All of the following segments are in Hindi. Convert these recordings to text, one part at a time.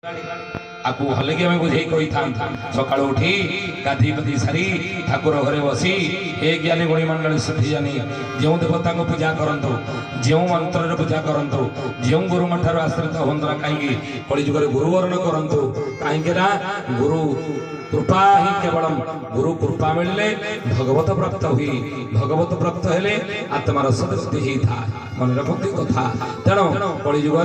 आपको भले कि बुझे कही था सका उठी गाधी पति सारी ठाकुर घरे बसी हे ज्ञानी गुणी मंडल सुधी जानी जो देवता को पूजा करंतु जो मंत्र पूजा करंतु जो गुरु ठार आश्रित हंतरा कहीं कलिजुग गुरु वर्ण करंतु कहीं गुरु कृपा ही केवल गुरु कृपा मिलले भगवत प्राप्त हुई भगवत प्राप्त हेले आत्मार सदस्ति ही था मन रखती कथा तेणु कलिजुग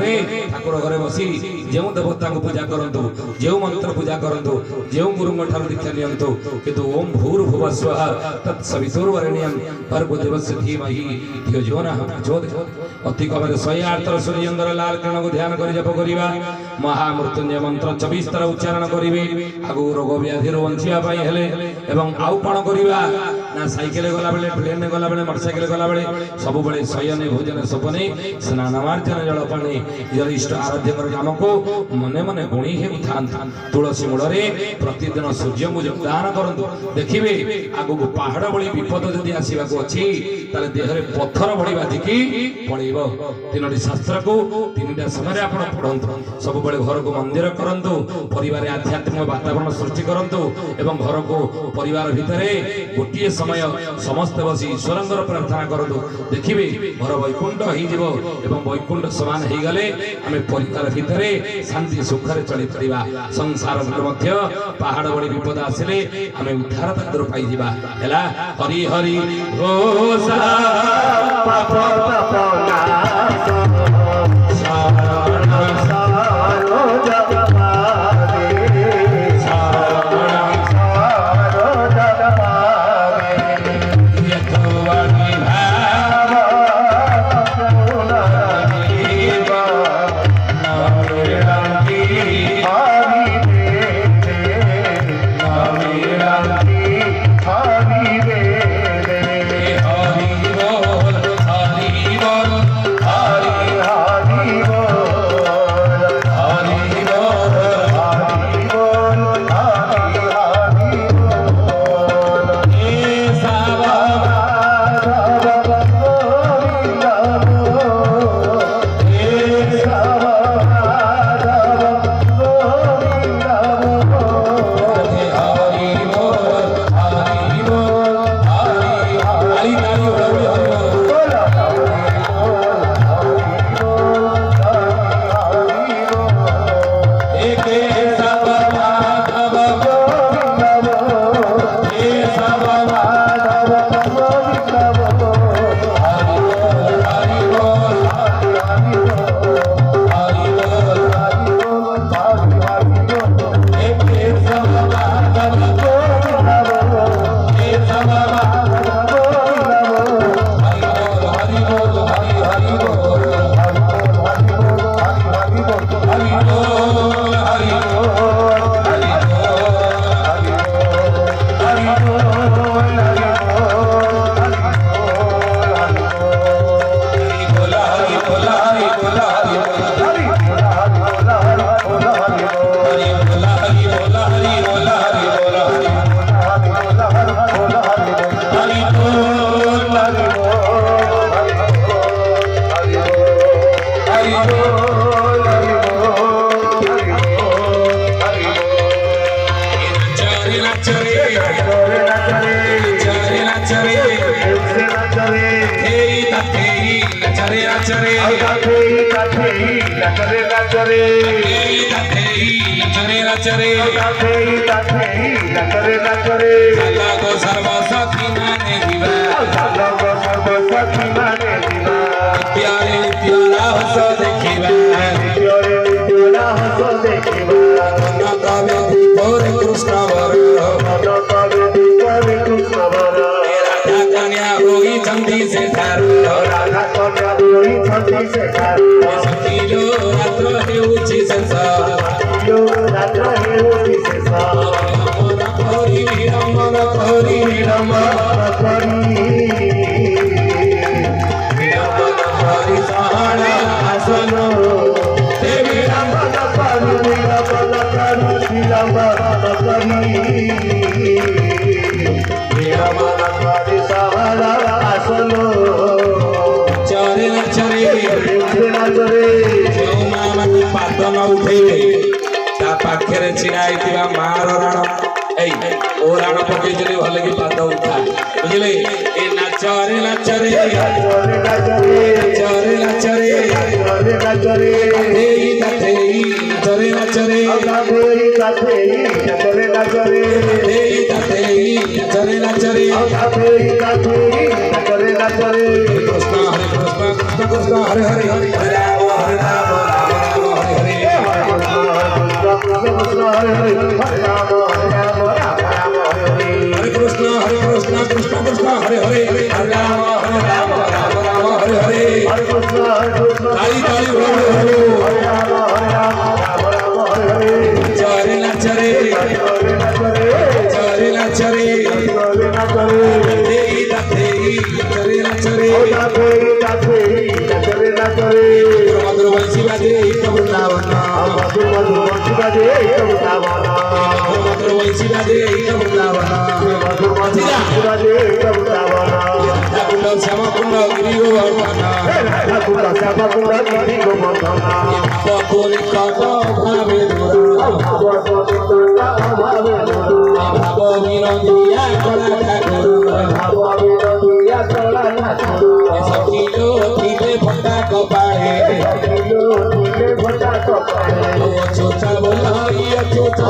ठाकुर घरे बसी जो देवता को पूजा करंतु जो मंत्र पूजा करंतु जो गुरु ठार दीक्षा नियंतु किंतु ओम भूर्भुवः स्वः तत्सवितुर्वरेण्यं भर्गो देवस्य धीमहि धियो यो नः प्रचोदयात्। अति कम 108 थर सूर्यचंद्र लाल किरण को ध्यान कर जप करिबा महामृत्युंजय मंत्र 24 थर उच्चारण करिवे आगु रोग व्याधि बंचिया हेले एवं आउ कौन करवा ना साइकेल गला बेले ट्रेन गला बेले मोटरसाइकेल गला बेले सब बेले शयने भोजन सपने स्नान मार्जन जलपाने निजर इष्ट आराध्य नाम को मने मने गुणी हे उठान तुलसी मूल प्रतिदिन सूर्य को दान करंतु देखिबे आगु पहाड़ भली विपद जदि आसीबाको अछि ताले देहरे पत्थर भली बाधिकी पड़िबो। तीनोटी शास्त्र को तीनटा समय आपण पढ़ंतु सब बेले घर को मंदिर करंतु परिवार आध्यात्मिक वातावरण सृष्टि करंतु एवं घर को परिवार भितरे गोटे समय समस्त बसी ईश्वरंगर प्रार्थना करतु देखिबे घर वैकुंठ ही जीवो एवं वैकुंठ समान ही गले आमे परिवार भितरे शांति सुखरे चली परिबा संसार मध्य पहाड़ बड़ी विपद आसिले आमे उद्धार तंत्र पाई जिबा हैला हरि हरि घोषा पाप तपना शरण सारो Hare पाखे छिड़ा मार राण ओ राण पकई भल कि पाद उठा बुझे ए नाचरे नाचरे नाचरे नाचरे नाचरे नाचरे नाचरे कृष्ण हरे कृष्ण कृष्ण कृष्ण हरे हरे हरे राम हरे राम हरे हरे हरे कृष्ण कृष्ण कृष्ण हरे हरे हरे राम राम राम हरे हरे ताली ताली चरे नाचरे चरे नाचरे मधुर बंसी बाजे वृंदावन मधुर बंसी बाजे वृंदावन कुंड श्याम कुंड गिरी गोवर्धन भाव विनोदिया कला सखीलो ଥିଲେ ଫଟା କପାଳେ ଚୋଚା ବୋଲା ଚୋଚା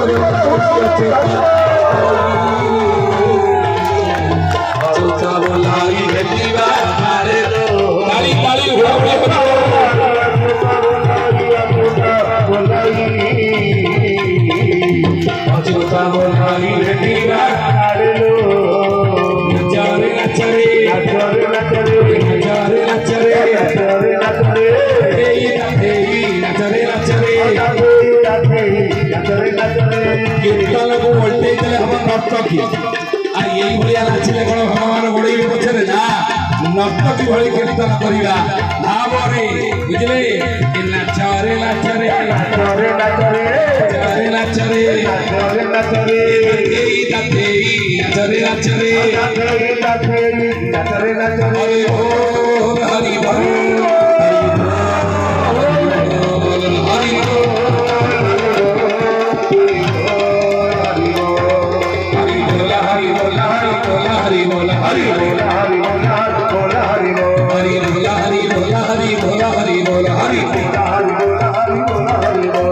ଚୋଚା ବୋଲା ଦେଖିବା ତାଳି ତାଳି ଚୋଚା ବୋଲା ଦେଖିବା नाचरे नाचरे नाचरे नाचरे कीर्तन को उल्टे चले हम नर्तकी और यही भलिया नाचिले कोन भगवान गोड़ेबे पछरे ना नर्तकी भली कीर्तन करिवा भावरे बुझले कि नाचरे नाचरे नाचरे नाचरे नाचरे नाचरे नाचरे नाचरे नाचरे नाचरे नाचरे हरि बोल हरि बोल हरि बोल हरि बोल हरि बोल हरि बोल हरि बोल हरि बोल हरि बोल हरि बोल हरि बोल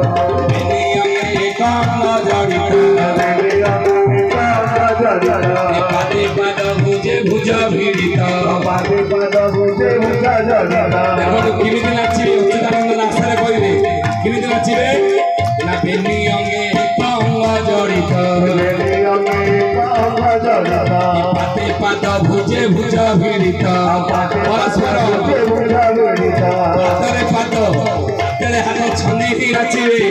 मेरे काम न जानिता पादे पाद भुजे भुजा भिड़िता पादे पाद भुजे भुजा जड़िता देखो किमिति नाचिबे उच्चारण नासरे कइबे किमिति नाचिबे ना बेनी अंगे अंग जड़िता बेनी अंगे अंग जड़िता पादे पाद भुजे भुजा भिड़िता परस्पर भुजे भुजा भिड़िता पादरे पाद तेरे हाथ छने ही नाचिबे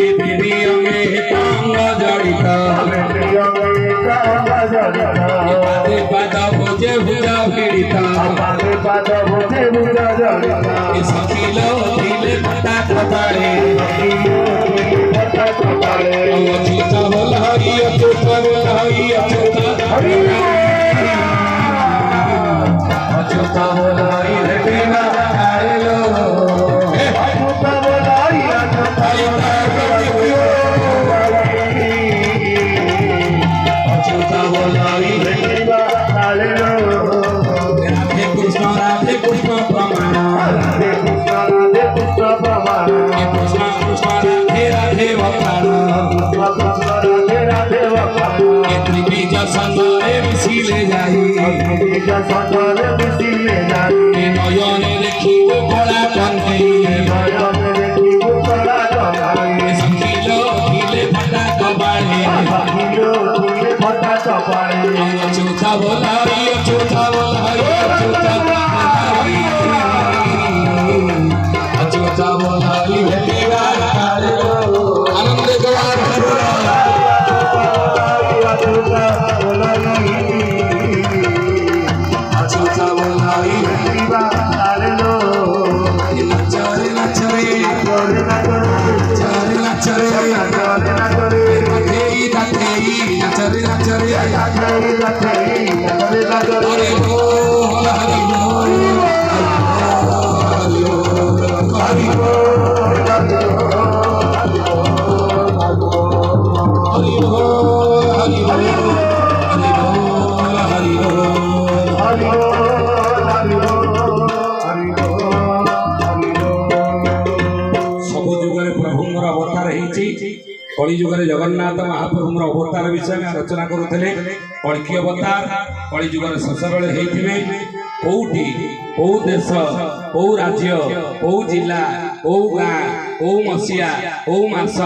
ए बेनी अंगे अंग जड़िता बेनी अंगे अंग जड़िता पादे पाद भुजे भुजा भिड़िता पादे पाद भुजे भुजा जड़िता ए सखीलो ढीले पटा कपाळे पटा कपाळे अच्युता बोल हरि अच्युता बोल हरि अच्युता हरि अच्युता बोल हरि रेटिना आलो हे अच्युता बोल हरि अच्युता अच्युता बोल हरि रेटिना आलो राधे कृष्ण प्रमाण राधे कृष्ण प्रमाण कृष्ण कृष्ण राधे राधे वखाण राधे राधे वखाण त्रिबीज संगरे मिसिले जाई त्रिबीज संगरे मिसिले जाई नयने देखिबो कला कन्हई नयने देखिबो कला कन्हई सखीलो ढीले फटा कबाळे सखीलो ढीले फटा कबाळे अच्युता बोल हरि अच्युता बोल हरि अच्युता अच्युता बोल हरि भेटिवा आनंद गवार अच्युता बोल हरि भेटिवा नाचरे नाचरे नाचरे नाचरे नाचरे नाचरे हरि बोल हरि बोल हरि बोल हरि बोल सब जुगरे प्रभुंर अवतार होती कली जुगरे जगन्नाथ महाप्रभुंर अवतार विषय में आलोचना करुले कल्की अवतार कली जुगरे शेष बेले होते कौटी कौ देश कौ राज्य कौ जिला कौ गाँ कौ मसीहा कौ मास